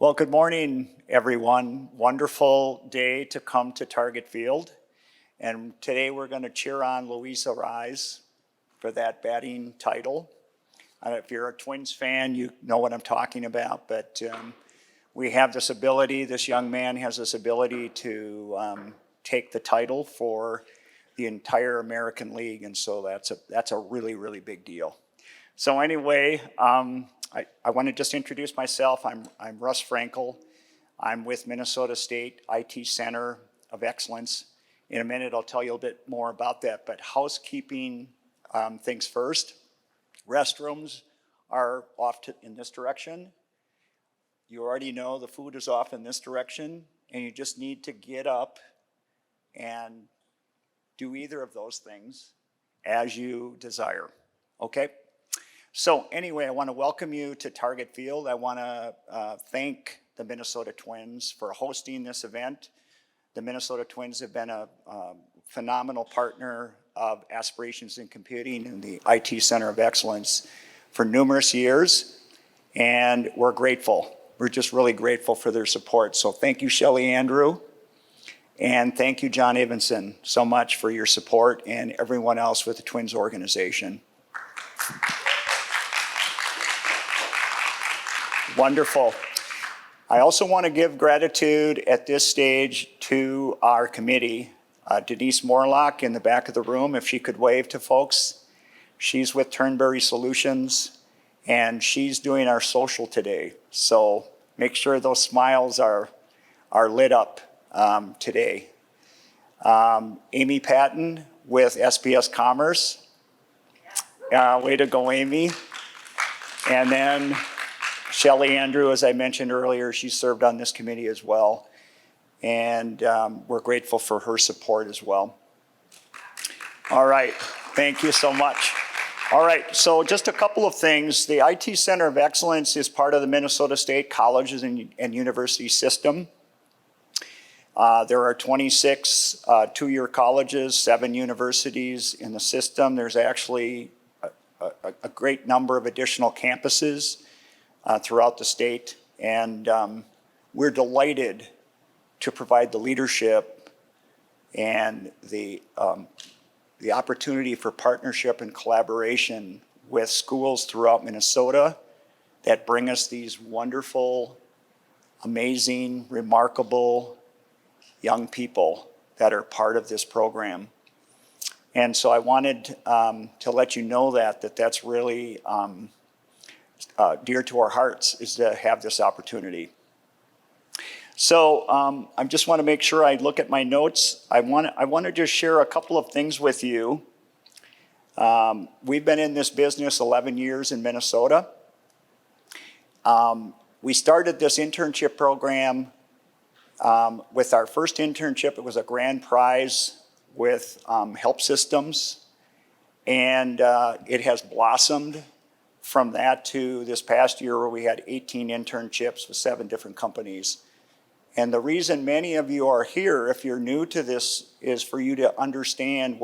Well, good morning, everyone. Wonderful day to come to Target Field. And today we're going to cheer on Luisa Rise for that batting title. If you're a Twins fan, you know what I'm talking about, but we have this ability, this young man has this ability to take the title for the entire American League, and so that's a really, really big deal. So anyway, I want to just introduce myself. I'm Russ Frankel. I'm with Minnesota State IT Center of Excellence. In a minute, I'll tell you a bit more about that, but housekeeping things first. Restrooms are off in this direction. You already know the food is off in this direction, and you just need to get up and do either of those things as you desire, okay? So anyway, I want to welcome you to Target Field. I want to thank the Minnesota Twins for hosting this event. The Minnesota Twins have been a phenomenal partner of Aspirations in Computing and the IT Center of Excellence for numerous years, and we're grateful. We're just really grateful for their support. So thank you, Shelley Andrew, and thank you, John Evanson, so much for your support and everyone else with the Twins organization. Wonderful. I also want to give gratitude at this stage to our committee. Denise Morlock in the back of the room, if she could wave to folks. She's with Turnberry Solutions, and she's doing our social today. So make sure those smiles are lit up today. Amy Patton with SPS Commerce. Way to go, Amy. And then Shelley Andrew, as I mentioned earlier, she served on this committee as well. And we're grateful for her support as well. All right, thank you so much. All right, so just a couple of things. The IT Center of Excellence is part of the Minnesota State Colleges and University System. There are 26 two-year colleges, 7 universities in the system. There's actually a great number of additional campuses throughout the state, and we're delighted to provide the leadership and the opportunity for partnership and collaboration with schools throughout Minnesota that bring us these wonderful, amazing, remarkable young people that are part of this program. And so I wanted to let you know that's really dear to our hearts, is to have this opportunity. So I just want to make sure I look at my notes. I want to just share a couple of things with you. We've been in this business 11 years in Minnesota. We started this internship program with our first internship. It was a grand prize with Help Systems, and it has blossomed from that to this past year where we had 18 internships with 7 different companies. And the reason many of you are here, if you're new to this, is for you to understand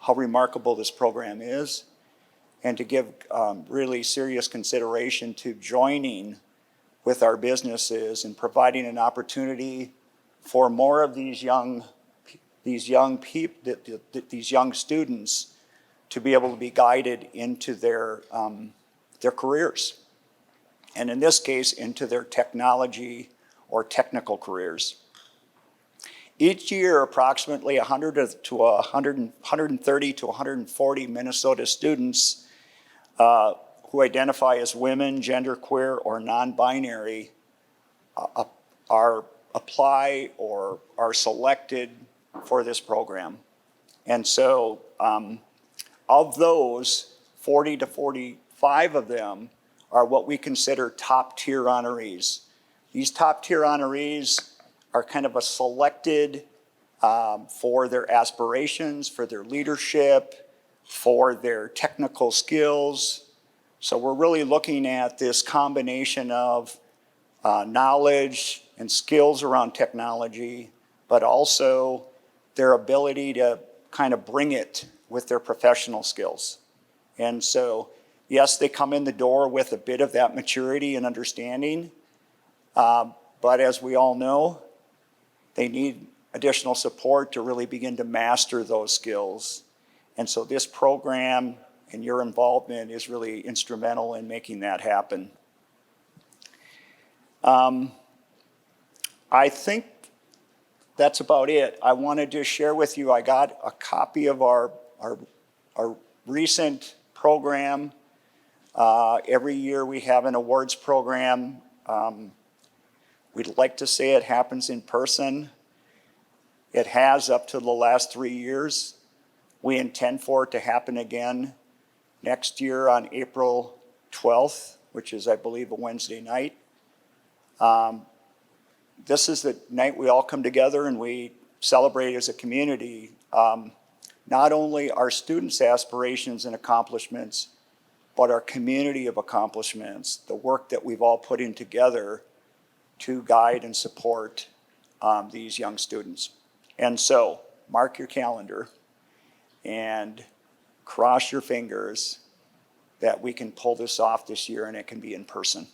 how remarkable this program is, and to give really serious consideration to joining with our businesses and providing an opportunity for more of these young students to be able to be guided into their careers, and in this case, into their technology or technical careers. Each year, approximately 130 to 140 Minnesota students who identify as women, genderqueer, or non-binary apply or are selected for this program. And so of those, 40 to 45 of them are what we consider top-tier honorees. These top-tier honorees are kind of a selected for their aspirations, for their leadership, for their technical skills. So we're really looking at this combination of knowledge and skills around technology, but also their ability to kind of bring it with their professional skills. And so, yes, they come in the door with a bit of that maturity and understanding, But as we all know, they need additional support to really begin to master those skills. And so this program and your involvement is really instrumental in making that happen. I think that's about it. I wanted to share with you, I got a copy of our recent program. Every year we have an awards program. We'd like to say it happens in person. It has up to the last 3 years. We intend for it to happen again next year on April 12th, which is, I believe, a Wednesday night. This is the night we all come together and we celebrate as a community, not only our students' aspirations and accomplishments, but our community of accomplishments, the work that we've all put in together to guide and support these young students. And so, mark your calendar and cross your fingers that we can pull this off this year and it can be in person.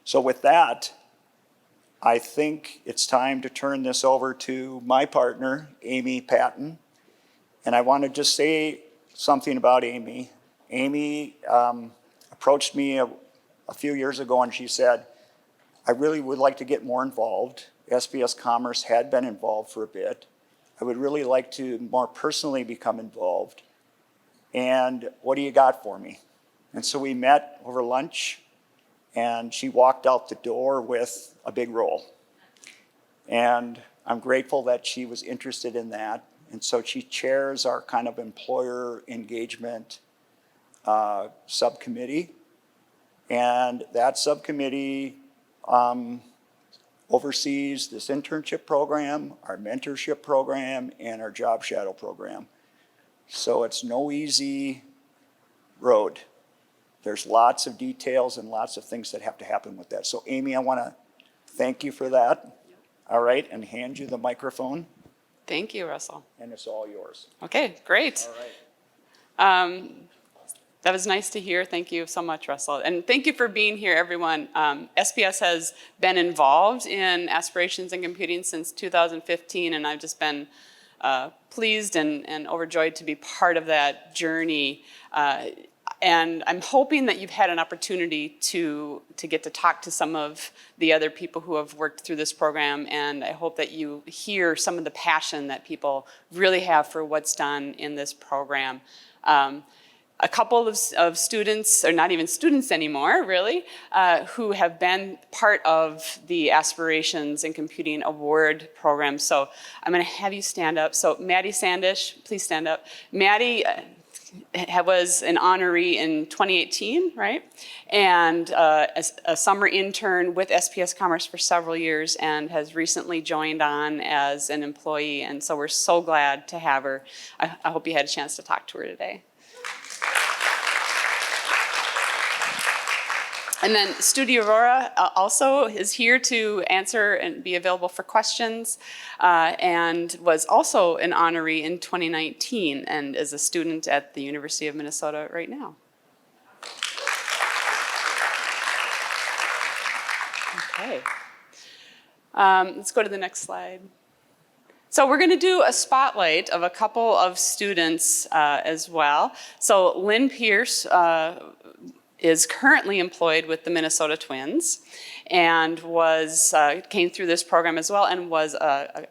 So with that, I think it's time to turn this over to my partner, Amy Patton. And I want to just say something about Amy. Amy approached me a few years ago and she said, I really would like to get more involved. SPS Commerce had been involved for a bit. I would really like to more personally become involved. And what do you got for me? And so we met over lunch and she walked out the door with a big role. And I'm grateful that she was interested in that. And so she chairs our kind of employer engagement subcommittee. And that subcommittee oversees this internship program, our mentorship program, and our job shadow program. So it's no easy road. There's lots of details and lots of things that have to happen with that. So Amy, I want to thank you for that. All right, and hand you the microphone. Thank you, Russell. And it's all yours. Okay, great. All right. That was nice to hear. Thank you so much, Russell. And thank you for being here, everyone. SPS has been involved in Aspirations in Computing since 2015, and I've just been pleased and overjoyed to be part of that journey. And I'm hoping that you've had an opportunity to get to talk to some of the other people who have worked through this program, and I hope that you hear some of the passion that people really have for what's done in this program. A couple of students, or not even students anymore, really, who have been part of the Aspirations in Computing Award program. So I'm going to have you stand up. So Maddie Sandish, please stand up. Maddie was an honoree in 2018, right? And a summer intern with SPS Commerce for several years and has recently joined on as an employee. And so we're so glad to have her. I hope you had a chance to talk to her today. And then Studi Aurora also is here to answer and be available for questions, and was also an honoree in 2019 and is a student at the University of Minnesota right now. Okay. Let's go to the next slide. So we're going to do a spotlight of a couple of students as well. So Lynn Pierce is currently employed with the Minnesota Twins and came through this program as well and was a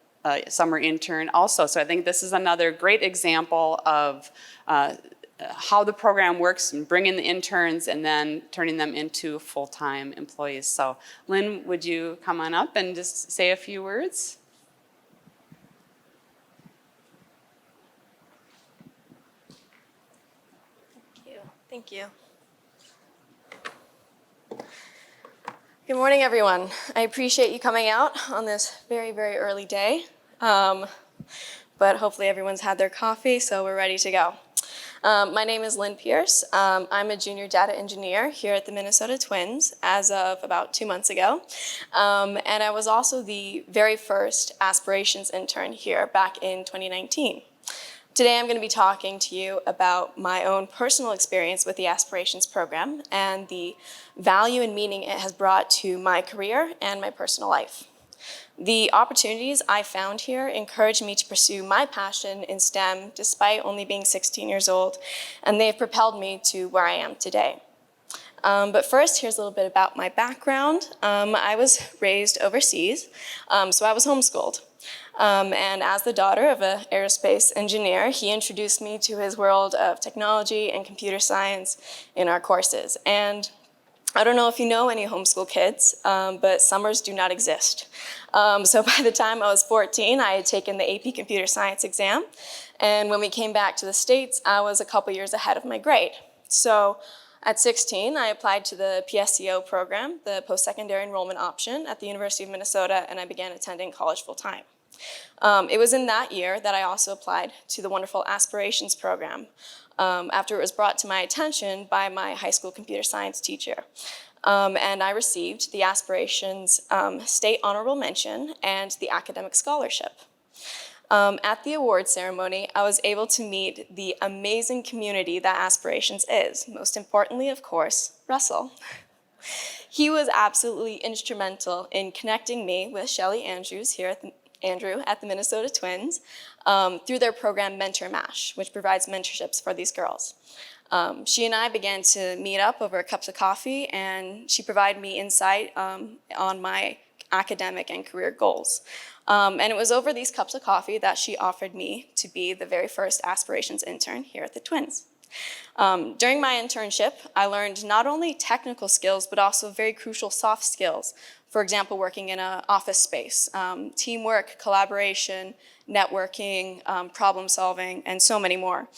summer intern also. So I think this is another great example of how the program works and bringing the interns and then turning them into full-time employees. So Lynn, would you come on up and just say a few words? Thank you. Good morning, everyone. I appreciate you coming out on this very, very early day, but hopefully everyone's had their coffee, so we're ready to go. My name is Lynn Pierce. I'm a junior data engineer here at the Minnesota Twins as of about 2 months ago, and I was also the very first Aspirations intern here back in 2019. Today I'm going to be talking to you about my own personal experience with the Aspirations program and the value and meaning it has brought to my career and my personal life. The opportunities I found here encouraged me to pursue my passion in STEM despite only being 16 years old, and they've propelled me to where I am today. But first, here's a little bit about my background. I was raised overseas, so I was homeschooled. And as the daughter of an aerospace engineer, he introduced me to his world of technology and computer science in our courses. And I don't know if you know any homeschool kids, but summers do not exist. So by the time I was 14, I had taken the AP Computer Science exam. And when we came back to the States, I was a couple years ahead of my grade. So at 16, I applied to the PSEO program, the post-secondary enrollment option at the University of Minnesota, and I began attending college full-time. It was in that year that I also applied to the wonderful Aspirations program after it was brought to my attention by my high school computer science teacher. And I received the Aspirations State Honorable Mention and the Academic Scholarship. At the award ceremony, I was able to meet the amazing community that Aspirations is. Most importantly, of course, Russell. He was absolutely instrumental in connecting me with Shelly Andrews here at Andrew at the Minnesota Twins through their program Mentor Mash, which provides mentorships for these girls. She and I began to meet up over cups of coffee, and she provided me insight on my academic and career goals. And it was over these cups of coffee that she offered me to be the very first Aspirations intern here at the Twins. During my internship, I learned not only technical skills, but also very crucial soft skills. For example, working in an office space, teamwork, collaboration, networking, problem solving, and so many more.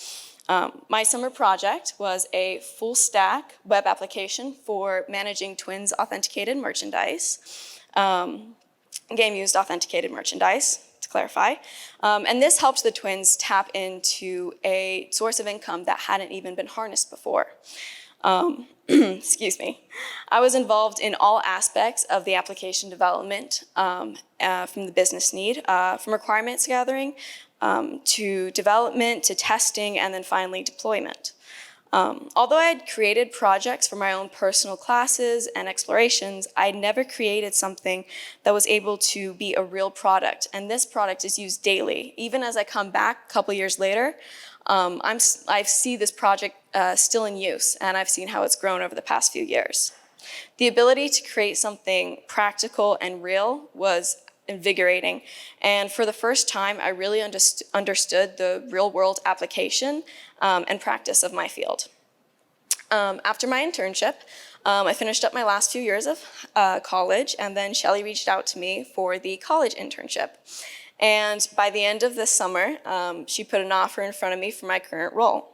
My summer project was a full stack web application for managing Twins authenticated merchandise, game-used authenticated merchandise, to clarify. And this helped the Twins tap into a source of income that hadn't even been harnessed before. Excuse me. I was involved in all aspects of the application development from the business need, from requirements gathering to development to testing and then finally deployment. Although I had created projects for my own personal classes and explorations, I never created something that was able to be a real product. And this product is used daily. Even as I come back a couple years later, I see this project still in use, and I've seen how it's grown over the past few years. The ability to create something practical and real was invigorating, and for the first time, I really understood the real-world application and practice of my field. After my internship, I finished up my last few years of college, and then Shelly reached out to me for the college internship. And by the end of this summer, she put an offer in front of me for my current role.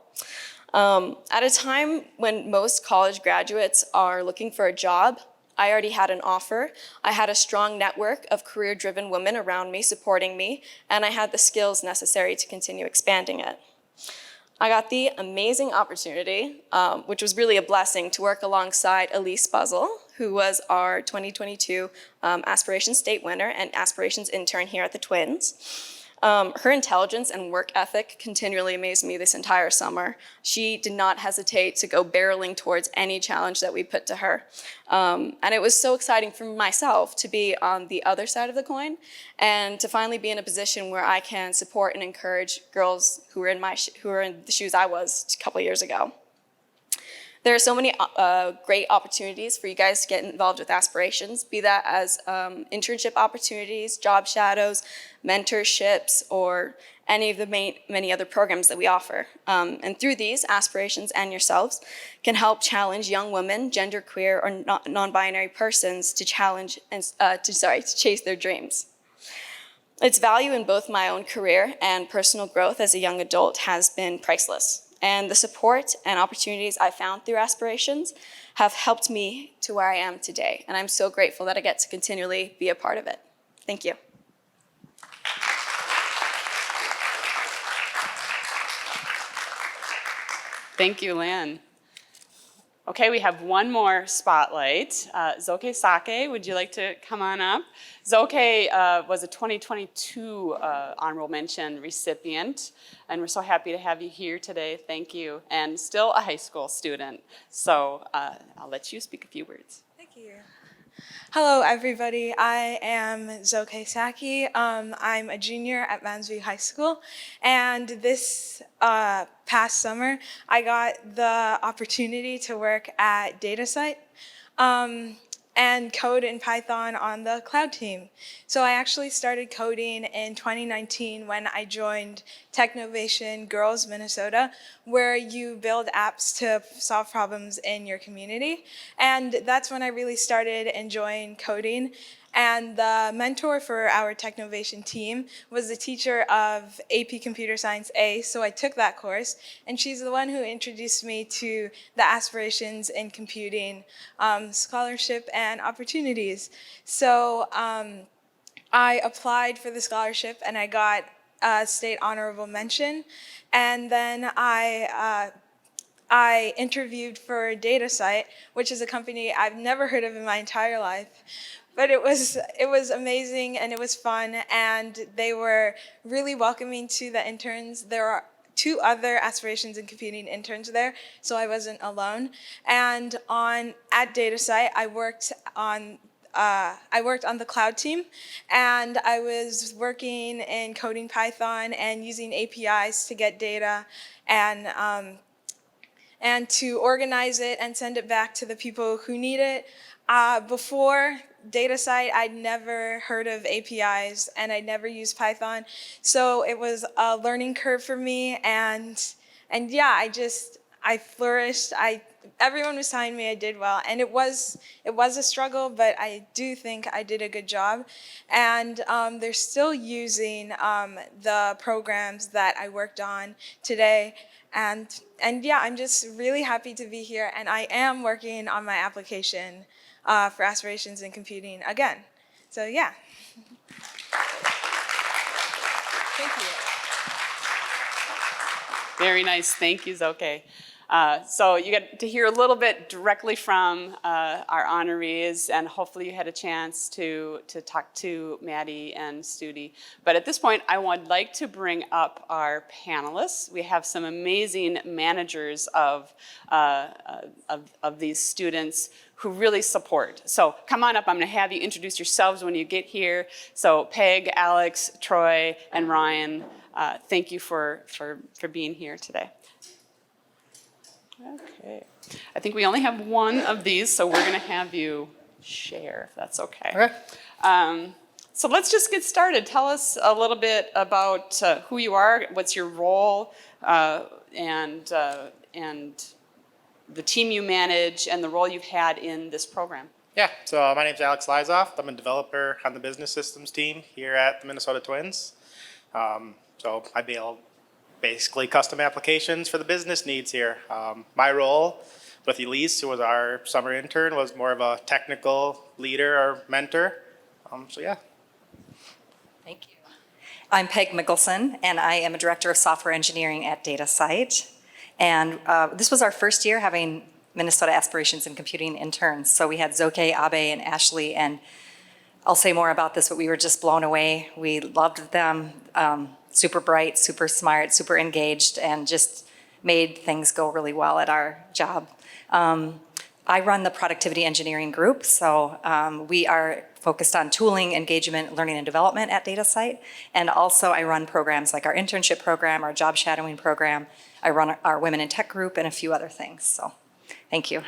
At a time when most college graduates are looking for a job, I already had an offer. I had a strong network of career-driven women around me supporting me, and I had the skills necessary to continue expanding it. I got the amazing opportunity, which was really a blessing, to work alongside Elise Buzzle, who was our 2022 Aspirations State winner and Aspirations intern here at the Twins. Her intelligence and work ethic continually amazed me this entire summer. She did not hesitate to go barreling towards any challenge that we put to her. And it was so exciting for myself to be on the other side of the coin and to finally be in a position where I can support and encourage girls who are in the shoes I was a couple years ago. There are so many great opportunities for you guys to get involved with Aspirations, be that as internship opportunities, job shadows, mentorships, or any of the many other programs that we offer. And through these, Aspirations and yourselves can help challenge young women, genderqueer, or non-binary persons to chase their dreams. Its value in both my own career and personal growth as a young adult has been priceless. And the support and opportunities I found through Aspirations have helped me to where I am today. And I'm so grateful that I get to continually be a part of it. Thank you. Thank you, Lan. Okay, we have one more spotlight. Zoke Sake, would you like to come on up? Zoke was a 2022 honorable mention recipient, and we're so happy to have you here today. Thank you, and still a high school student. So I'll let you speak a few words. Thank you. Hello, everybody. I am Zoke Saki. I'm a junior at Mansview High School, and this past summer, I got the opportunity to work at Datasite and code in Python on the cloud team. So I actually started coding in 2019 when I joined Technovation Girls Minnesota, where you build apps to solve problems in your community. And that's when I really started enjoying coding. And the mentor for our Technovation team was the teacher of AP Computer Science A, so I took that course, and she's the one who introduced me to the Aspirations in Computing scholarship and opportunities. So I applied for the scholarship, and I got a state honorable mention, and then I interviewed for Datasite, which is a company I've never heard of in my entire life. But it was amazing, and it was fun, and they were really welcoming to the interns. There are 2 other Aspirations in Computing interns there, so I wasn't alone. And at Datasite, I worked on the cloud team, and I was working in coding Python and using APIs to get data and to organize it and send it back to the people who need it. Before Datasite, I'd never heard of APIs, and I'd never used Python, so it was a learning curve for me. And yeah, I flourished. Everyone was telling me I did well, and it was a struggle, but I do think I did a good job. And they're still using the programs that I worked on today. And yeah, I'm just really happy to be here, and I am working on my application for Aspirations in Computing again. So yeah. Thank you. Very nice. Thank you, Zoke. So you get to hear a little bit directly from our honorees, and hopefully you had a chance to talk to Maddie and Studi. But at this point, I would like to bring up our panelists. We have some amazing managers of these students who really support. So come on up. I'm going to have you introduce yourselves when you get here. So Peg, Alex, Troy, and Ryan, thank you for being here today. Okay. I think we only have one of these, so we're going to have you share, if that's okay. Okay. So let's just get started. Tell us a little bit about who you are, what's your role, and the team you manage, and the role you've had in this program. Yeah, so my name's Alex Lizoff. I'm a developer on the business systems team here at the Minnesota Twins. So I build basically custom applications for the business needs here. My role with Elise, who was our summer intern, was more of a technical leader or mentor. So yeah. Thank you. I'm Peg Mickelson, and I am a director of software engineering at Datasite. And this was our first year having Minnesota Aspirations in Computing interns. So we had Zoke, Abe, and Ashley, and I'll say more about this, but we were just blown away. We loved them. Super bright, super smart, super engaged, and just made things go really well at our job. I run the productivity engineering group, so we are focused on tooling, engagement, learning, and development at Datasite. And also I run programs like our internship program, our job shadowing program. I run our women in tech group and a few other things, so thank you.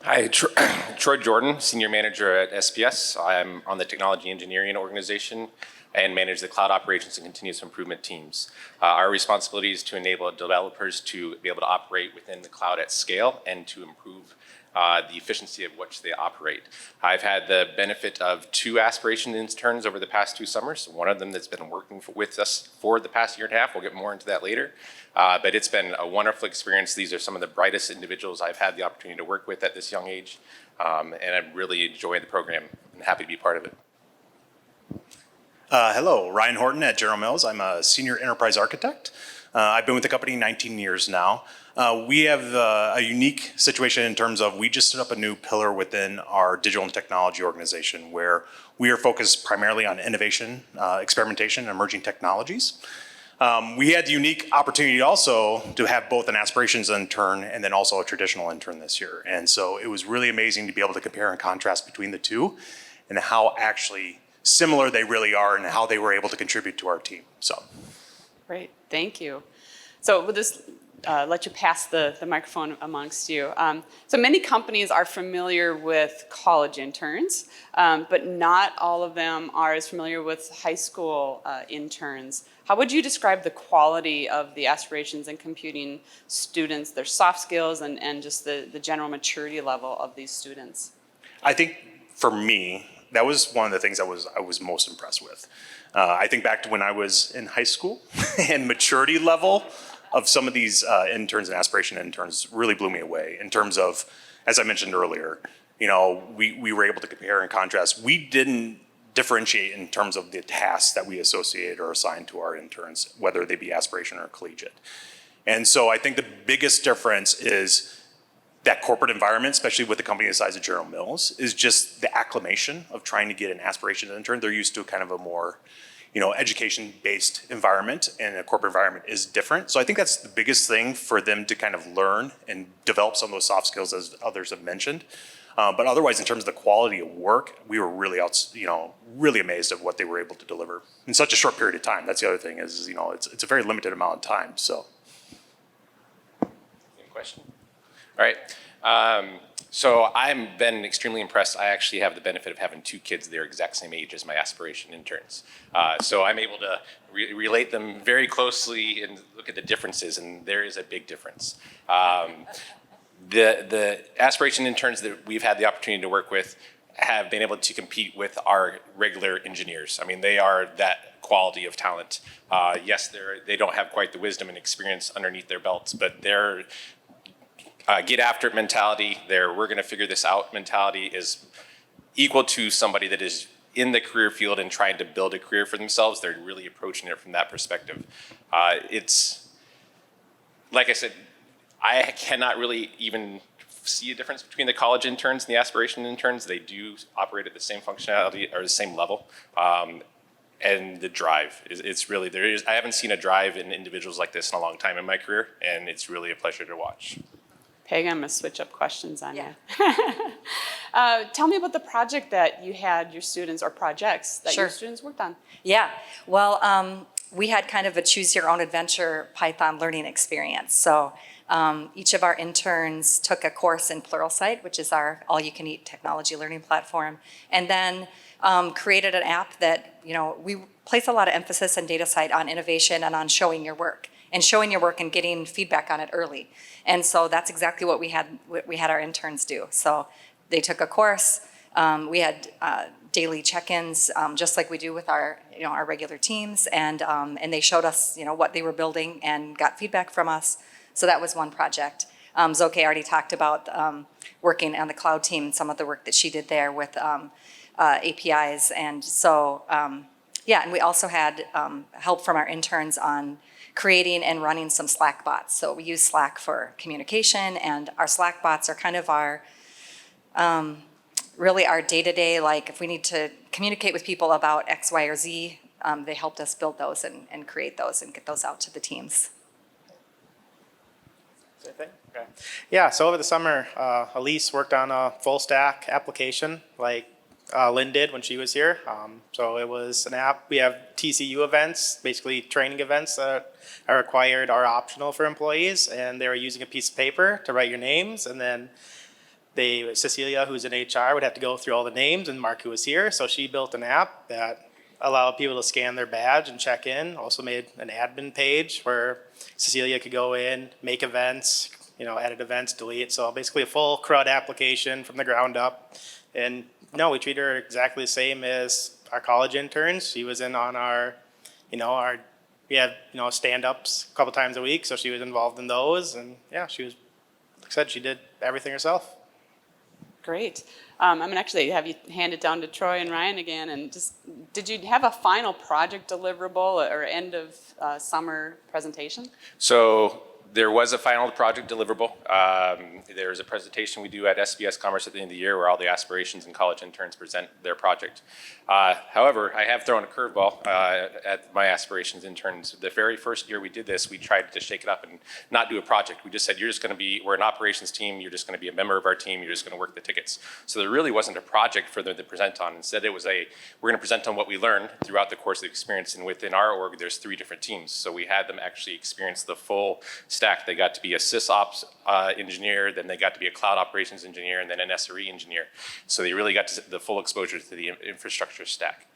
Hi, Troy Jordan, Senior Manager at SPS. I'm on the Technology Engineering Organization and manage the Cloud Operations and Continuous Improvement teams. Our responsibility is to enable developers to be able to operate within the cloud at scale and to improve the efficiency of which they operate. I've had the benefit of 2 aspiration interns over the past 2 summers. One of them that's been working with us for the past year and a half. We'll get more into that later. But it's been a wonderful experience. These are some of the brightest individuals I've had the opportunity to work with at this young age. And I really enjoy the program and happy to be part of it. Hello, Ryan Horton at General Mills. I'm a senior enterprise architect. I've been with the company 19 years now. We have a unique situation in terms of we just stood up a new pillar within our digital and technology organization where we are focused primarily on innovation, experimentation, and emerging technologies. We had the unique opportunity also to have both an aspirations intern and then also a traditional intern this year. And so it was really amazing to be able to compare and contrast between the two and how actually similar they really are and how they were able to contribute to our team. So. Great, thank you. So we'll just let you pass the microphone amongst you. So many companies are familiar with college interns, but not all of them are as familiar with high school interns. How would you describe the quality of the aspirations in computing students, their soft skills, and just the general maturity level of these students? I think for me, that was one of the things I was most impressed with. I think back to when I was in high school and maturity level of some of these interns and aspiration interns really blew me away in terms of, as I mentioned earlier, we were able to compare and contrast. We didn't differentiate in terms of the tasks that we associated or assigned to our interns, whether they be aspiration or collegiate. And so I think the biggest difference is that corporate environment, especially with a company the size of General Mills, is just the acclimation of trying to get an aspiration intern. They're used to kind of a more, education-based environment, and a corporate environment is different. So I think that's the biggest thing for them to kind of learn and develop some of those soft skills, as others have mentioned. But otherwise, in terms of the quality of work, we were really, really amazed at what they were able to deliver in such a short period of time. That's the other thing is, it's a very limited amount of time. So. Any question? All right. So I've been extremely impressed. I actually have the benefit of having two kids their exact same age as my aspiration interns. So I'm able to relate them very closely and look at the differences, and there is a big difference. The aspiration interns that we've had the opportunity to work with have been able to compete with our regular engineers. I mean, they are that quality of talent. Yes, they don't have quite the wisdom and experience underneath their belts, but they're get after it mentality, we're going to figure this out mentality is equal to somebody that is in the career field and trying to build a career for themselves. They're really approaching it from that perspective. It's, like I said, I cannot really even see a difference between the college interns and the aspiration interns. They do operate at the same functionality or the same level. And the drive, it's really, I haven't seen a drive in individuals like this in a long time in my career, and it's really a pleasure to watch. Peg, I'm going to switch up questions on Yeah. you. Tell me about the project that you had your students, or projects that your students worked on. Yeah, well, we had kind of a choose your own adventure Python learning experience. So each of our interns took a course in Pluralsight, which is our all-you-can-eat technology learning platform, and then created an app that, we place a lot of emphasis in Datasite on innovation and on showing your work and getting feedback on it early. And so that's exactly what we had our interns do. So they took a course. We had daily check-ins, just like we do with our regular teams, and they showed us what they were building and got feedback from us. So that was one project. Zoke already talked about working on the cloud team, some of the work that she did there with APIs, and so and we also had help from our interns on creating and running some Slack bots. So we use Slack for communication, and our Slack bots are kind of our, really our day-to-day, like if we need to communicate with people about X, Y, or Z, they helped us build those and create those and get those out to the teams. Okay. Yeah, so over the summer, Elise worked on a full stack application like Lynn did when she was here. So it was an app. We have TCU events, basically training events that are required or optional for employees, and they were using a piece of paper to write your names, and then Cecilia, who's in HR, would have to go through all the names and mark who was here. So she built an app that allowed people to scan their badge and check in. Also made an admin page where Cecilia could go in, make events, edit events, delete. So basically a full CRUD application from the ground up. And no, we treat her exactly the same as our college interns. She was in on our, we had, stand-ups a couple times a week. So she was involved in those. And yeah, she was, like I said, she did everything herself. Great. I'm going to actually have you hand it down to Troy and Ryan again. And just, did you have a final project deliverable or end of summer presentation? So There was a final project deliverable. There's a presentation we do at SPS Commerce at the end of the year where all the aspirations and college interns present their project. However, I have thrown a curveball at my aspirations interns. The very first year we did this, we tried to shake it up and not do a project. We just said, you're just going to be, we're an operations team, you're just going to be a member of our team, you're just going to work the tickets. So there really wasn't a project for them to present on. Instead, it was we're going to present on what we learned throughout the course of the experience. And within our org, there's 3 different teams. So we had them actually experience the full stack. They got to be a sysops engineer, then they got to be a cloud operations engineer, and then an SRE engineer. So they really got the full exposure to the infrastructure stack.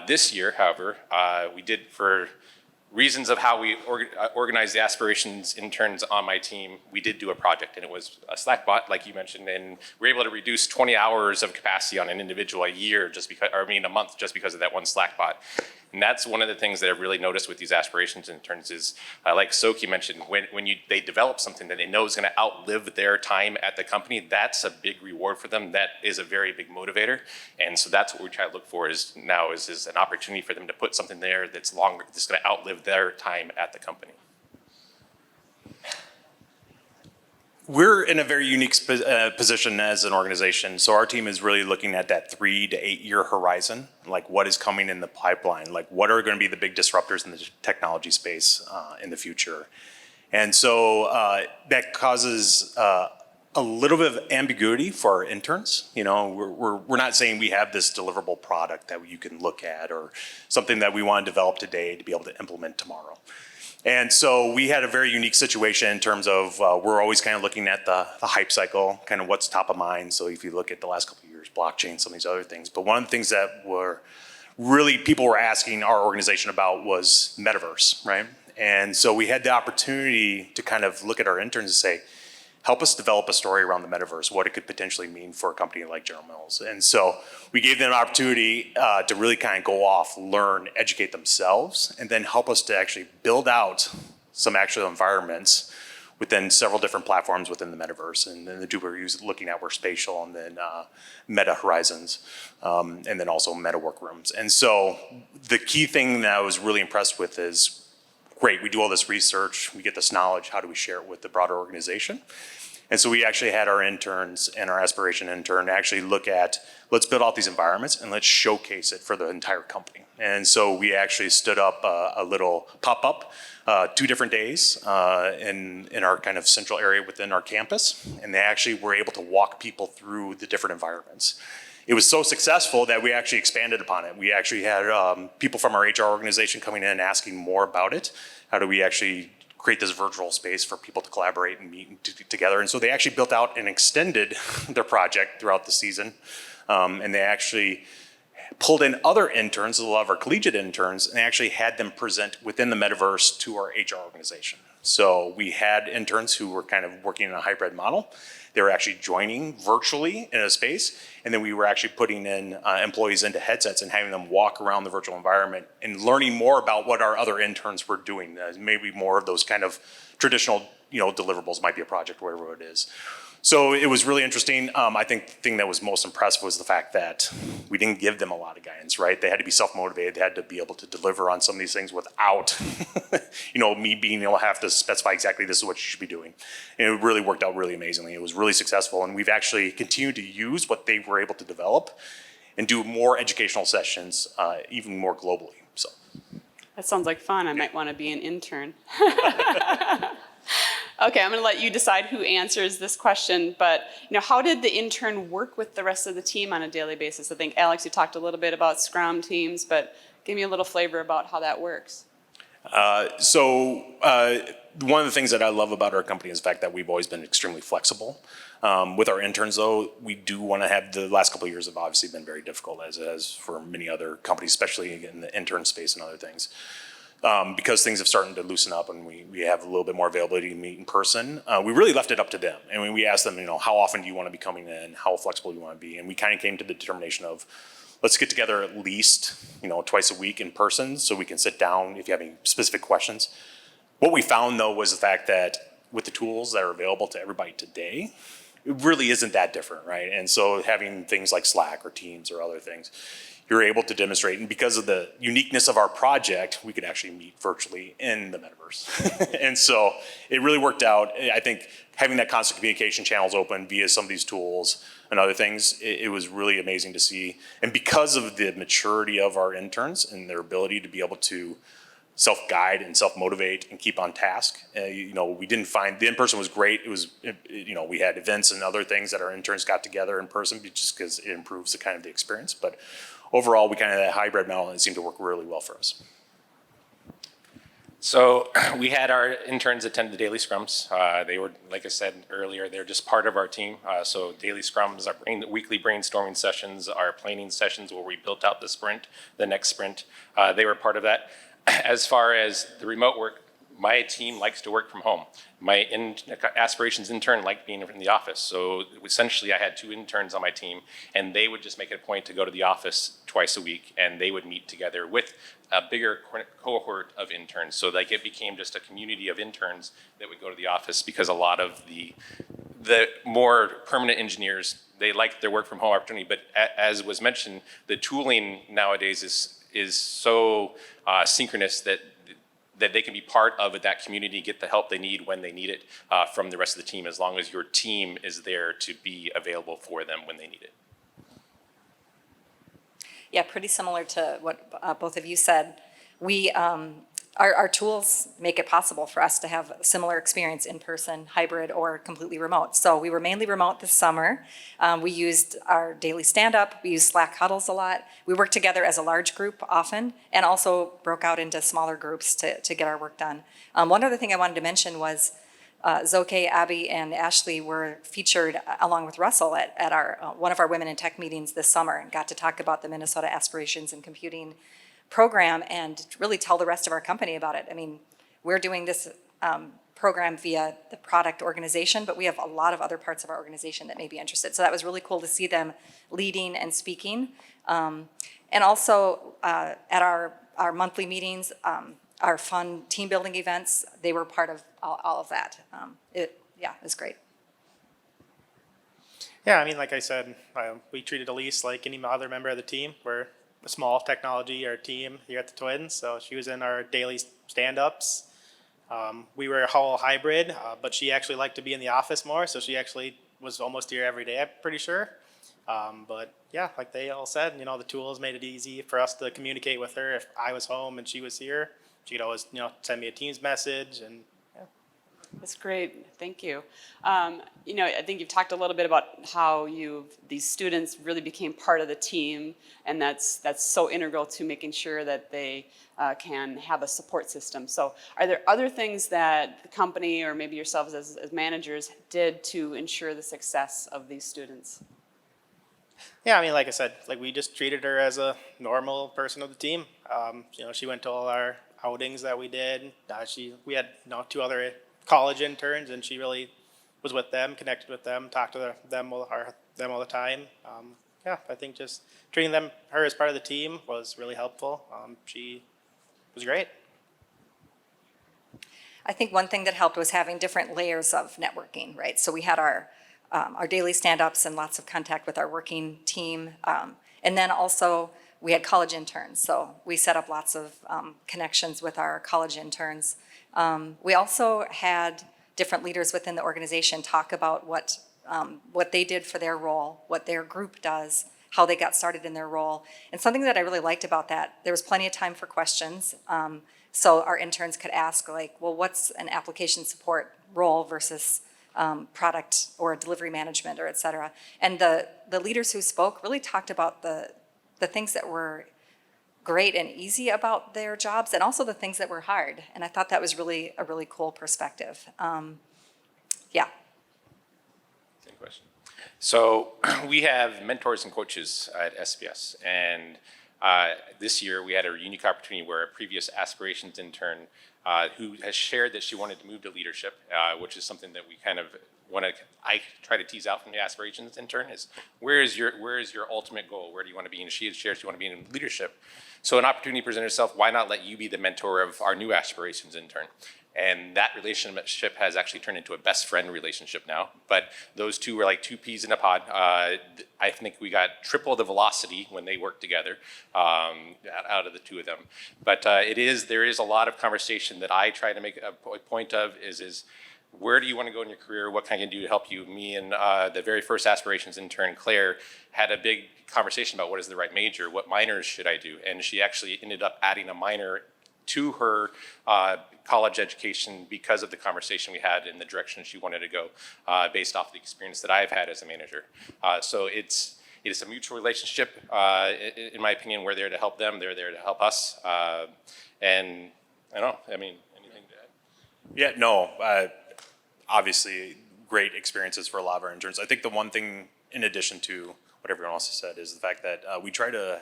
This year, however, we did, for reasons of how we organize the aspirations interns on my team, we did do a project, and it was a Slack bot, like you mentioned, and we were able to reduce 20 hours of capacity on an individual a month just because of that one Slack bot. And that's one of the things that I've really noticed with these aspirations interns is, like Soki mentioned, when they develop something that they know is going to outlive their time at the company, that's a big reward for them. That is a very big motivator. And so that's what we try to look for is an opportunity for them to put something there that's longer, that's going to outlive their time at the company. We're in a very unique position as an organization. So our team is really looking at that 3 to 8 year horizon, like what is coming in the pipeline, like what are going to be the big disruptors in the technology space in the future. And so that causes a little bit of ambiguity for our interns. You know, we're not saying we have this deliverable product that you can look at or something that we want to develop today to be able to implement tomorrow. And so we had a very unique situation in terms of we're always kind of looking at the hype cycle, kind of what's top of mind. So if you look at the last couple of years, blockchain, some of these other things. But one of the things that people were asking our organization about was metaverse, right? And so we had the opportunity to kind of look at our interns and say, help us develop a story around the metaverse, what it could potentially mean for a company like General Mills. And so we gave them an opportunity to really kind of go off, learn, educate themselves, and then help us to actually build out some actual environments within several different platforms within the metaverse. And then the two we're looking at were spatial and then meta horizons, and then also meta workrooms. And so the key thing that I was really impressed with is, great, we do all this research, we get this knowledge, how do we share it with the broader organization? And so we actually had our interns and our aspiration intern actually look at, let's build out these environments and let's showcase it for the entire company. And so we actually stood up a little pop-up, 2 different days in our kind of central area within our campus. And they actually were able to walk people through the different environments. It was so successful that we actually expanded upon it. We actually had people from our HR organization coming in and asking more about it. How do we actually create this virtual space for people to collaborate and meet together? And so they actually built out and extended their project throughout the season. And they actually pulled in other interns, a lot of our collegiate interns, and actually had them present within the metaverse to our HR organization. So we had interns who were kind of working in a hybrid model. They were actually joining virtually in a space, and then we were actually putting in employees into headsets and having them walk around the virtual environment and learning more about what our other interns were doing. Maybe more of those kind of traditional, deliverables, might be a project, whatever it is. So it was really interesting. I think the thing that was most impressive was the fact that we didn't give them a lot of guidance, right? They had to be self-motivated. They had to be able to deliver on some of these things without, me being able to have to specify exactly this is what you should be doing. And it really worked out really amazingly. It was really successful. And we've actually continued to use what they were able to develop and do more educational sessions, even more globally. So That sounds like fun. I might want to be an intern. Okay, I'm going to let you decide who answers this question, but how did the intern work with the rest of the team on a daily basis? I think, Alex, you talked a little bit about Scrum teams, but give me a little flavor about how that works. So one of the things that I love about our company is the fact that we've always been extremely flexible. With our interns, though, we do want to have, the last couple of years have obviously been very difficult, as for many other companies, especially in the intern space and other things. Because things have started to loosen up and we have a little bit more availability to meet in person, we really left it up to them. And when we asked them, how often do you want to be coming in? How flexible do you want to be? And we kind of came to the determination of, let's get together at least, twice a week in person so we can sit down if you have any specific questions. What we found, though, was the fact that with the tools that are available to everybody today, it really isn't that different, right? And so having things like Slack or Teams or other things, you're able to demonstrate. And because of the uniqueness of our project, we could actually meet virtually in the metaverse. And so it really worked out. I think having that constant communication channels open via some of these tools and other things, it was really amazing to see. And because of the maturity of our interns and their ability to be able to self-guide and self-motivate and keep on task. We didn't find, the in-person was great. It was, we had events and other things that our interns got together in person just because it improves the kind of the experience. But overall, we kind of had a hybrid model and it seemed to work really well for us. So we had our interns attend the daily scrums. They were, like I said earlier, they're just part of our team. So daily scrums, our weekly brainstorming sessions, our planning sessions where we built out the next sprint, they were part of that. As far as the remote work, my team likes to work from home. My aspirations intern liked being in the office. So essentially I had 2 interns on my team and they would just make it a point to go to the office twice a week and they would meet together with a bigger cohort of interns. So like it became just a community of interns that would go to the office because a lot of the more permanent engineers, they like their work from home opportunity. But as was mentioned, the tooling nowadays is so synchronous that they can be part of that community, get the help they need when they need it from the rest of the team, as long as your team is there to be available for them when they need it. Yeah, pretty similar to what both of you said. We, our tools make it possible for us to have a similar experience in person, hybrid, or completely remote. So we were mainly remote this summer. We used our daily stand-up. We used Slack huddles a lot. We worked together as a large group often, and also broke out into smaller groups to get our work done. One other thing I wanted to mention was Zoe, Abby, and Ashley were featured along with Russell at our one of our Women in Tech meetings this summer and got to talk about the Minnesota Aspirations in Computing program and really tell the rest of our company about it. I mean, we're doing this program via the product organization, but we have a lot of other parts of our organization that may be interested. So that was really cool to see them leading and speaking. And also at our monthly meetings, our fun team building events, they were part of all of that. It was great. Yeah, I mean, like I said, we treated Elise like any other member of the team. We're a small technology, our team here at the Twins, so she was in our daily stand-ups. We were a whole hybrid, but she actually liked to be in the office more, so she actually was almost here every day, I'm pretty sure. But yeah, like they all said, the tools made it easy for us to communicate with her. If I was home and she was here, she could always, send me a Teams message and That's great, thank you. I think you've talked a little bit about how these students really became part of the team, and that's so integral to making sure that they can have a support system. So are there other things that the company or maybe yourselves as managers did to ensure the success of these students? yeah, I mean, like I said, like we just treated her as a normal person of the team. She went to all our outings that we did. We had 2 other college interns, and she really was with them, connected with them, talked to them all the time. I think just treating her as part of the team was really helpful. She was great. I think one thing that helped was having different layers of networking, right? So we had our daily stand-ups and lots of contact with our working team. And then also we had college interns. So we set up lots of connections with our college interns. We also had different leaders within the organization talk about what they did for their role, what their group does, how they got started in their role. And something that I really liked about that, there was plenty of time for questions. So our interns could ask what's an application support role versus product or delivery management or et cetera. And the leaders who spoke really talked about the things that were great and easy about their jobs, and also the things that were hard. And I thought that was really a really cool perspective. Same question. So we have mentors and coaches at SPS, and this year we had a unique opportunity where a previous aspirations intern who has shared that she wanted to move to leadership, which is something that we kind of I try to tease out from the aspirations intern is where is your ultimate goal? Where do you want to be? And she had shared she wanted to be in leadership. So an opportunity presented itself. Why not let you be the mentor of our new aspirations intern? And that relationship has actually turned into a best friend relationship now. But those two were like two peas in a pod. I think we got triple the velocity when they worked together out of the two of them. But there is a lot of conversation that I try to make a point of is where do you want to go in your career? What can I do to help you? Me and the very first Aspirations intern, Claire, had a big conversation about what is the right major, what minors should I do? And she actually ended up adding a minor to her college education because of the conversation we had in the direction she wanted to go based off the experience that I've had as a manager. So it is a mutual relationship. In my opinion, we're there to help them. They're there to help us. And I don't know, I mean, anything to add? Yeah, no, obviously great experiences for a lot of our interns. I think the one thing, in addition to what everyone else has said, is the fact that we try to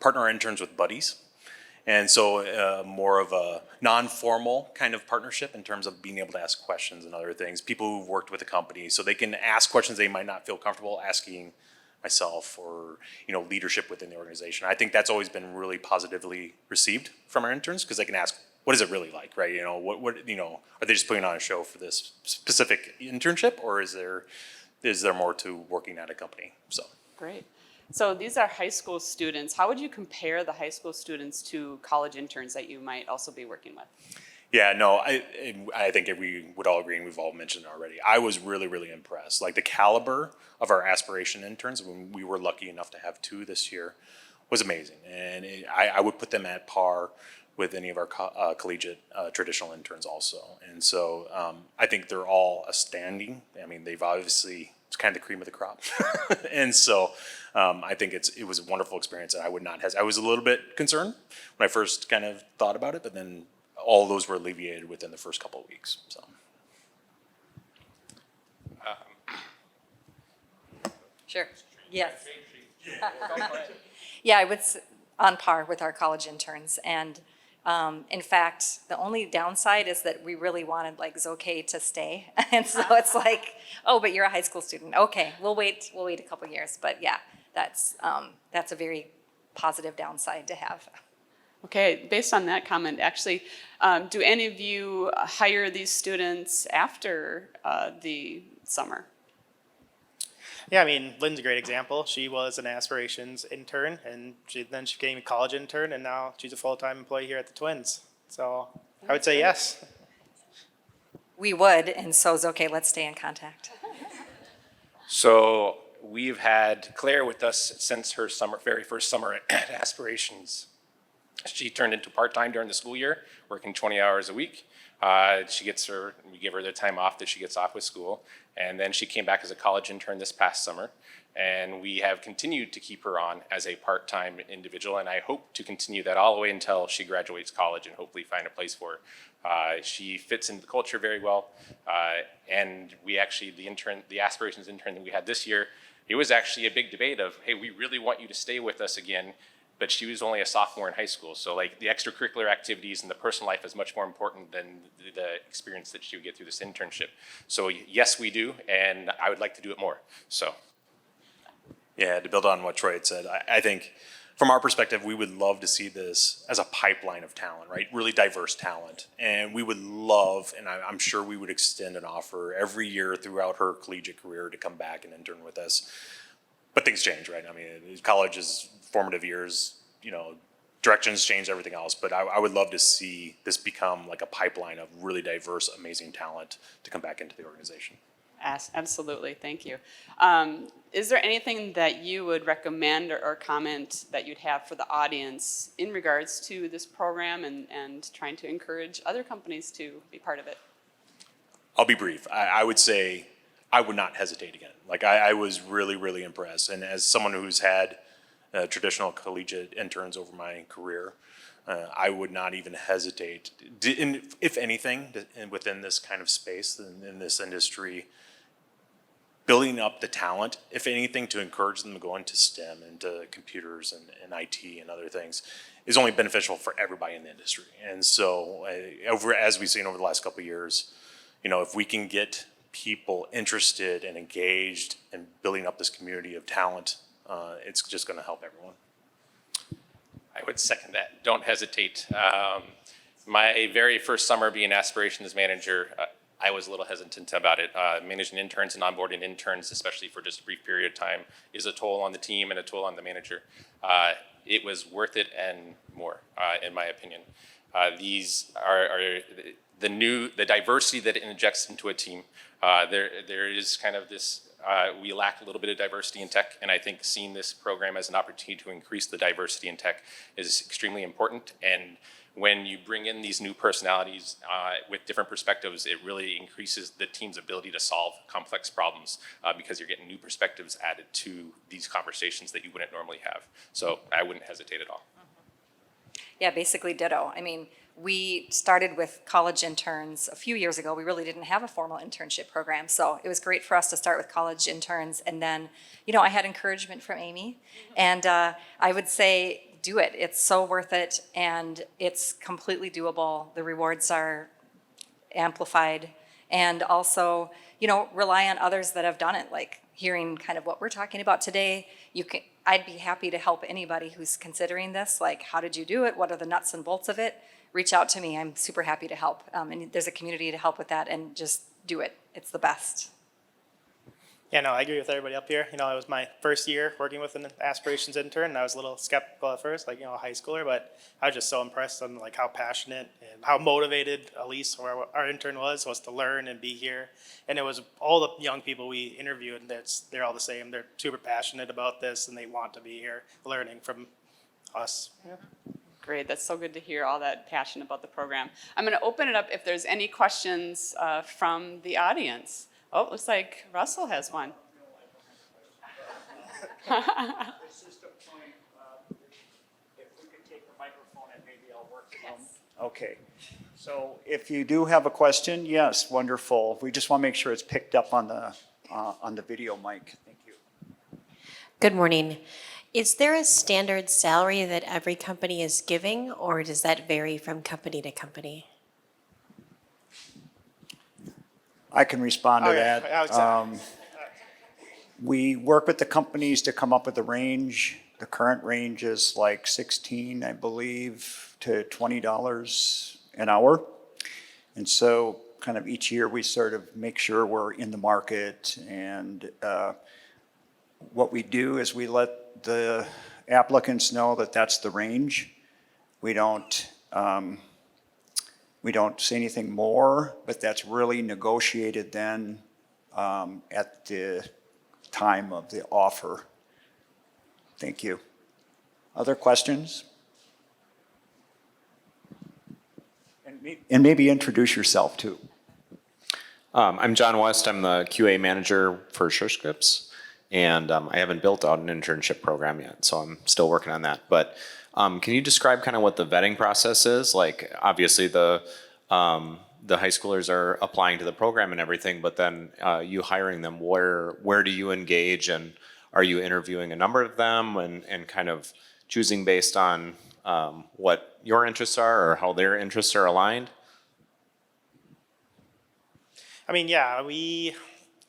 partner our interns with buddies. And so more of a non-formal kind of partnership in terms of being able to ask questions and other things. People who've worked with the company, so they can ask questions they might not feel comfortable asking myself or leadership within the organization. I think that's always been really positively received from our interns because they can ask, what is it really like, right? What are they just putting on a show for this specific internship, or is there more to working at a company? So Great. So these are high school students. How would you compare the high school students to college interns that you might also be working with? Yeah, no, I think we would all agree, and we've all mentioned it already. I was really, really impressed. Like the caliber of our aspiration interns, when we were lucky enough to have 2 this year, was amazing. And I would put them at par with any of our collegiate traditional interns also. And so I think they're all outstanding. I mean, they've obviously, it's kind of the cream of the crop. And so I think it was a wonderful experience, and I would not hesitate. I was a little bit concerned when I first kind of thought about it, but then all those were alleviated within the first couple of weeks. So. Sure. Yes. Yeah, I was on par with our college interns. And in fact, the only downside is that we really wanted like Zoe to stay. And so it's like, oh, but you're a high school student. Okay, we'll wait a couple years. But yeah, that's a very positive downside to have. Okay, based on that comment, actually, do any of you hire these students after the summer? Yeah, I mean, Lynn's a great example. She was an Aspirations intern, and then she became a college intern, and now she's a full-time employee here at the Twins. So I would say yes. We would, and so it's okay, let's stay in contact. So we've had Claire with us since her very first summer at Aspirations. She turned into part-time during the school year, working 20 hours a week. We give her the time off that she gets off with school. And then she came back as a college intern this past summer. And we have continued to keep her on as a part-time individual. And I hope to continue that all the way until she graduates college and hopefully find a place for her. She fits into the culture very well. And we actually, the Aspirations intern that we had this year, it was actually a big debate of, hey, we really want you to stay with us again. But she was only a sophomore in high school. So like the extracurricular activities and the personal life is much more important than the experience that she would get through this internship. So yes, we do, and I would like to do it more, so. Yeah, to build on what Troy had said, I think from our perspective, we would love to see this as a pipeline of talent, right? Really diverse talent. And we would love, and I'm sure we would extend an offer every year throughout her collegiate career to come back and intern with us. But things change, right? I mean, college is formative years, directions change, everything else. But I would love to see this become like a pipeline of really diverse, amazing talent to come back into the organization. Absolutely, thank you. Is there anything that you would recommend or comment that you'd have for the audience in regards to this program and trying to encourage other companies to be part of it? I'll be brief. I would say I would not hesitate again. Like I was really, really impressed. And as someone who's had traditional collegiate interns over my career, I would not even hesitate. If anything, within this kind of space, in this industry, building up the talent, if anything, to encourage them to go into STEM, into computers and IT and other things, is only beneficial for everybody in the industry. And so, as we've seen over the last couple of years, if we can get people interested and engaged in building up this community of talent, it's just going to help everyone. I would second that. Don't hesitate. My very first summer being aspirations manager, I was a little hesitant about it. Managing interns and onboarding interns, especially for just a brief period of time, is a toll on the team and a toll on the manager. It was worth it and more, in my opinion. These are the diversity that it injects into a team. There is kind of this, we lack a little bit of diversity in tech, and I think seeing this program as an opportunity to increase the diversity in tech is extremely important. And when you bring in these new personalities with different perspectives, it really increases the team's ability to solve complex problems because you're getting new perspectives added to these conversations that you wouldn't normally have. So I wouldn't hesitate at all. Yeah, basically ditto. I mean, we started with college interns a few years ago. We really didn't have a formal internship program, so it was great for us to start with college interns. And then, I had encouragement from Amy, and I would say, do it. It's so worth it, and it's completely doable. The rewards are amplified, and also, rely on others that have done it. Like hearing kind of what we're talking about today, I'd be happy to help anybody who's considering this. Like, how did you do it? What are the nuts and bolts of it? Reach out to me. I'm super happy to help. And there's a community to help with that, and just do it. It's the best. Yeah, no, I agree with everybody up here. It was my first year working with an aspirations intern, and I was a little skeptical at first, like, a high schooler, but I was just so impressed on like how passionate and how motivated Elise, or our intern, was to learn and be here. And it was all the young people we interviewed, and they're all the same. They're super passionate about this, and they want to be here learning from us. Yeah. Great, that's so good to hear all that passion about the program. I'm going to open it up if there's any questions from the audience. Oh, it looks like Russell has one. The system point, if we could take the microphone and maybe I'll work it on. Okay, so if you do have a question, yes, wonderful. We just want to make sure it's picked up on the video mic. Thank you. Good morning. Is there a standard salary that every company is giving, or does that vary from company to company? I can respond to yeah. that. We work with the companies to come up with a range. The current range is like $16, I believe, to $20 an hour. And so kind of each year we sort of make sure we're in the market, and what we do is we let the applicants know that that's the range. We don't say anything more, but that's really negotiated then at the time of the offer. Thank you. Other questions? And maybe introduce yourself too. I'm John West. I'm the QA manager for SureScripts, and I haven't built out an internship program yet, so I'm still working on that. But can you describe kind of what the vetting process is? Like, obviously the high schoolers are applying to the program and everything, but then you hiring them, where do you engage, and are you interviewing a number of them and kind of choosing based on what your interests are or how their interests are aligned? I mean, yeah, like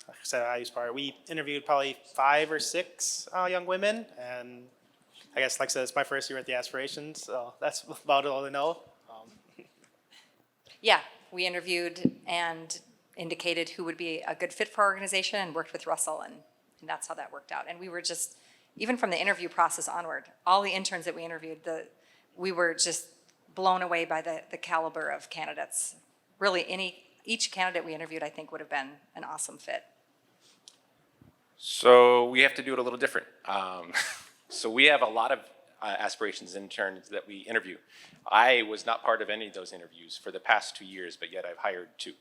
I said, we interviewed probably 5 or 6 young women, and I guess, like I said, it's my first year at the Aspirations, so that's about all I know. Yeah, we interviewed and indicated who would be a good fit for our organization, and worked with Russell, and that's how that worked out. And we were just, even from the interview process onward, all the interns that we interviewed, we were just blown away by the caliber of candidates. Really, each candidate we interviewed, I think, would have been an awesome fit. So we have to do it a little different. So we have a lot of aspirations interns that we interview. I was not part of any of those interviews for the past 2 years, but yet I've hired 2.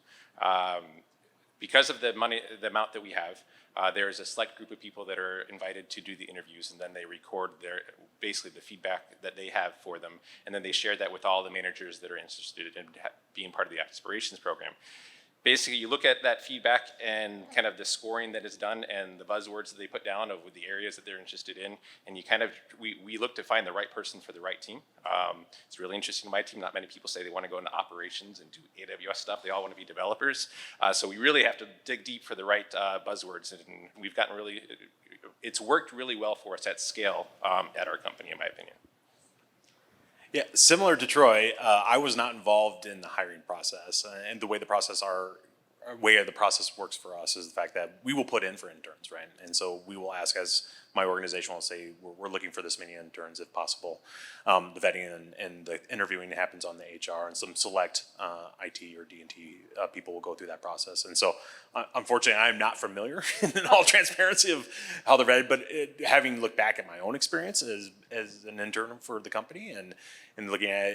Because of the amount that we have, there's a select group of people that are invited to do the interviews, and then they record basically the feedback that they have for them, and then they share that with all the managers that are interested in being part of the Aspirations program. Basically, you look at that feedback and kind of the scoring that is done and the buzzwords that they put down of the areas that they're interested in, and you kind of, we look to find the right person for the right team. It's really interesting in my team. Not many people say they want to go into operations and do AWS stuff. They all want to be developers. So we really have to dig deep for the right buzzwords, and we've gotten it's worked really well for us at scale at our company, in my opinion. Yeah, similar to Troy, I was not involved in the hiring process, and the way the process works for us is the fact that we will put in for interns, right? And so we will ask, as my organization will say, we're looking for this many interns if possible. The vetting and the interviewing happens on the HR, and some select IT or D&T people will go through that process. And so, unfortunately, I'm not familiar in all transparency of how they're vetted, but having looked back at my own experience as an intern for the company and looking at,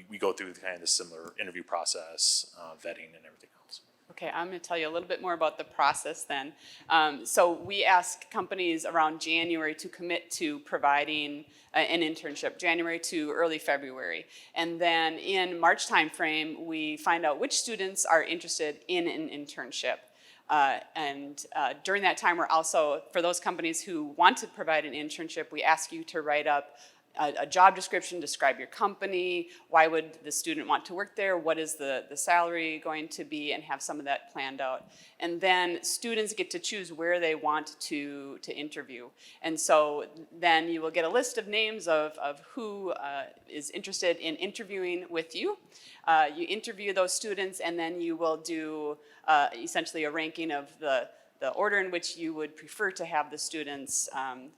we go through kind of the similar interview process, vetting and everything else. Okay, I'm going to tell you a little bit more about the process then. So we ask companies around January to commit to providing an internship, January to early February. And then in March timeframe, we find out which students are interested in an internship. During that time, we're also, for those companies who want to provide an internship, we ask you to write up a job description, describe your company, why would the student want to work there, what is the salary going to be, and have some of that planned out. And then students get to choose where they want to interview. And so then you will get a list of names of who is interested in interviewing with you. You interview those students, and then you will do essentially a ranking of the order in which you would prefer to have the students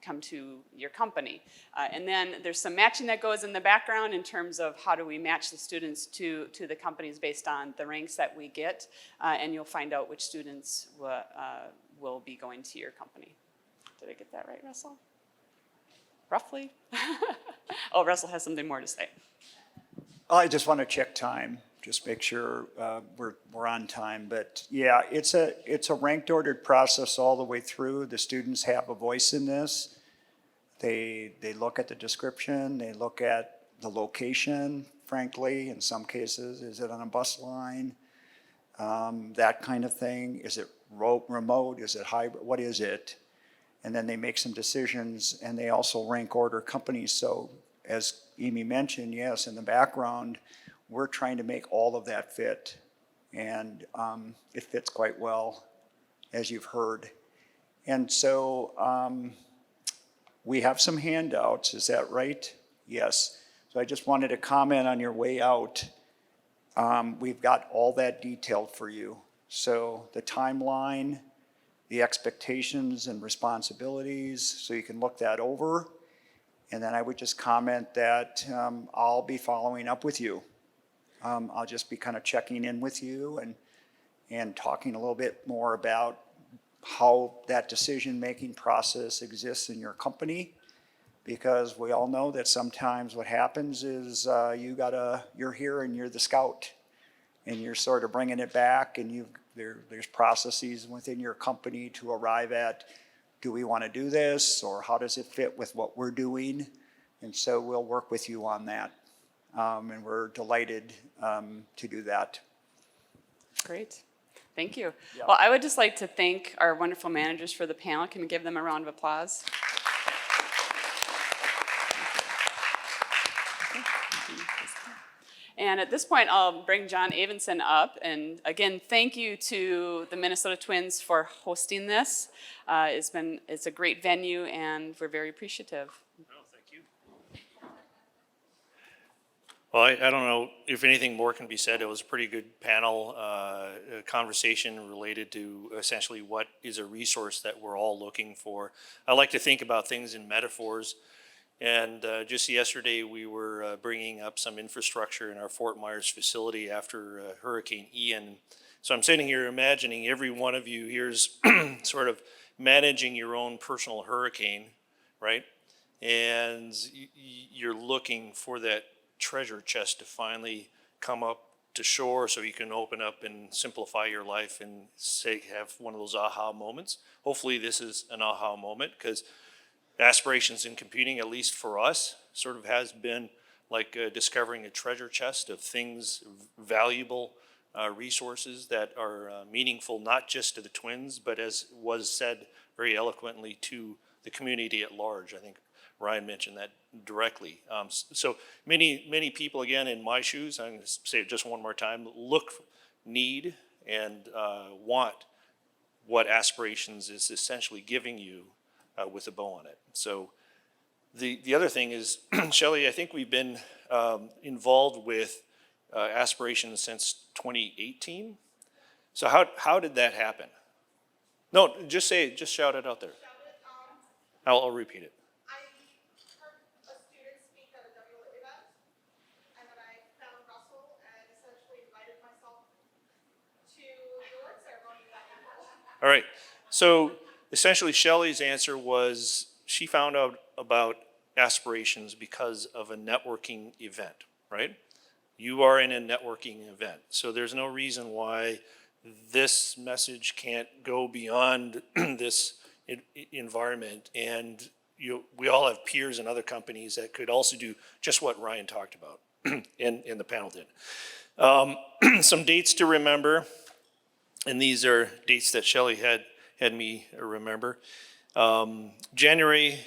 come to your company. And then there's some matching that goes in the background in terms of how do we match the students to the companies based on the ranks that we get, and you'll find out which students will be going to your company. Did I get that right, Russell? Roughly? Oh, Russell has something more to say. I just want to check time, just make sure we're on time. But yeah, it's a ranked ordered process all the way through. The students have a voice in this. They look at the description, they look at the location, frankly, in some cases. Is it on a bus line? That kind of thing. Is it remote? Is it hybrid? What is it? And then they make some decisions, and they also rank order companies. So as Amy mentioned, yes, in the background, we're trying to make all of that fit. And it fits quite well, as you've heard. And so we have some handouts, is that right? Yes. So I just wanted to comment on your way out. We've got all that detailed for you. So the timeline, the expectations and responsibilities, so you can look that over. And then I would just comment that I'll be following up with you. I'll just be kind of checking in with you and talking a little bit more about how that decision-making process exists in your company, because we all know that sometimes what happens is you're here and you're the scout, and you're sort of bringing it back, and there's processes within your company to arrive at, do we want to do this, or how does it fit with what we're doing? And so we'll work with you on that, and we're delighted to do that. Great. Thank you. Yeah. Well, I would just like to thank our wonderful managers for the panel. Can we give them a round of applause? And at this point, I'll bring John Avenson up. And again, thank you to the Minnesota Twins for hosting this. It's a great venue, and we're very appreciative. Thank you. Well, I don't know if anything more can be said. It was a pretty good panel conversation related to essentially what is a resource that we're all looking for. I like to think about things in metaphors. And just yesterday, we were bringing up some infrastructure in our Fort Myers facility after Hurricane Ian. So I'm sitting here imagining every one of you here's sort of managing your own personal hurricane, right? And you're looking for that treasure chest to finally come up to shore so you can open up and simplify your life and have one of those aha moments. Hopefully this is an aha moment, because Aspirations in Computing, at least for us, sort of has been like discovering a treasure chest of things, valuable resources that are meaningful not just to the Twins, but as was said very eloquently, to the community at large. I think Ryan mentioned that directly. So many people, again, in my shoes, I'm going to say it just one more time, need and want what Aspirations is essentially giving you with a bow on it. So The other thing is, Shelley, I think we've been involved with aspirations since 2018. So how did that happen? No, just say it, just shout it out there. I'll repeat it. I heard a student speak at a W event, and then I found Russell and essentially invited myself to the award ceremony that night. All right. So essentially, Shelley's answer was she found out about aspirations because of a networking event, right? You are in a networking event. So there's no reason why this message can't go beyond this environment. And we all have peers in other companies that could also do just what Ryan talked about and the panel did. Some dates to remember, and these are dates that Shelley had me remember. January,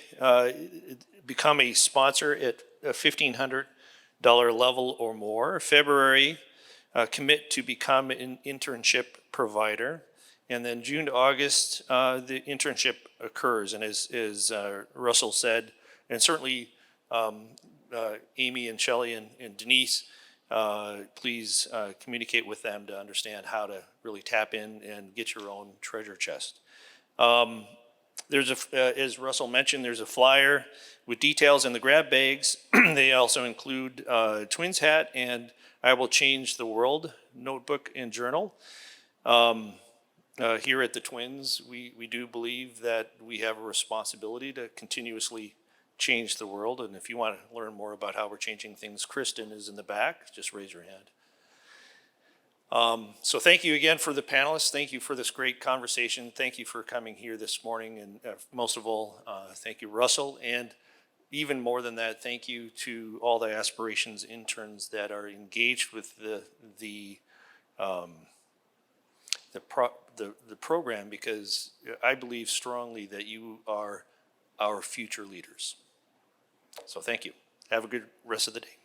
become a sponsor at a $1,500 level or more. February, commit to become an internship provider. And then June to August, the internship occurs. And as Russell said, and certainly Amy and Shelley and Denise, please communicate with them to understand how to really tap in and get your own treasure chest. There's as Russell mentioned, there's a flyer with details in the grab bags. They also include Twins hat and I Will Change the World notebook and journal. Here at the Twins, we do believe that we have a responsibility to continuously change the world. And if you want to learn more about how we're changing things, Kristen is in the back. Just raise your hand. So thank you again for the panelists. Thank you for this great conversation. Thank you for coming here this morning. And most of all, thank you, Russell. And even more than that, thank you to all the aspirations interns that are engaged with the program, because I believe strongly that you are our future leaders. So thank you. Have a good rest of the day.